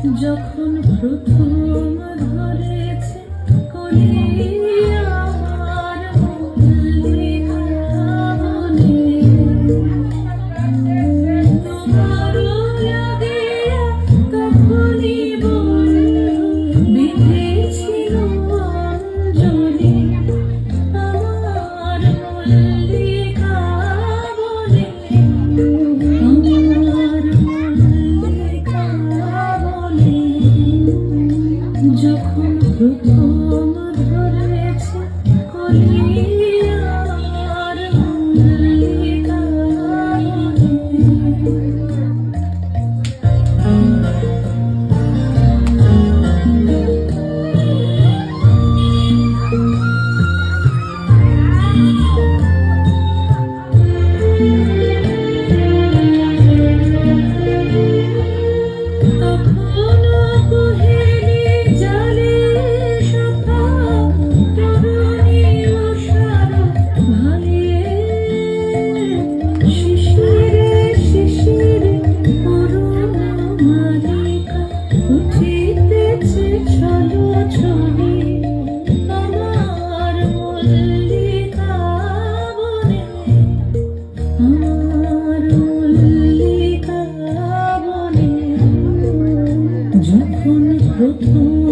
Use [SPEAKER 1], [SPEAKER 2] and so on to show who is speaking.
[SPEAKER 1] যখন প্রথম ধরেছে কলি আমার মল্লিকা বনে, তোমার লাগিয়া তখনই বন্ধু বিঁধেছিল অঞ্জলি আমার মল্লিকা বনে, আমার মল্লিকা বনে। যখন প্রথম ধরেছে কলি আমার মল্লিকা তখনো কোহেলির জালে শাখা তরুণী উষার ভালে, শিশিরে শিশিরে অরুণ মালিকা উঠিতেছে ছলো ছবি আমার মল্লিকা বনে, আমার মল্লিকা বনে। যখন প্রথম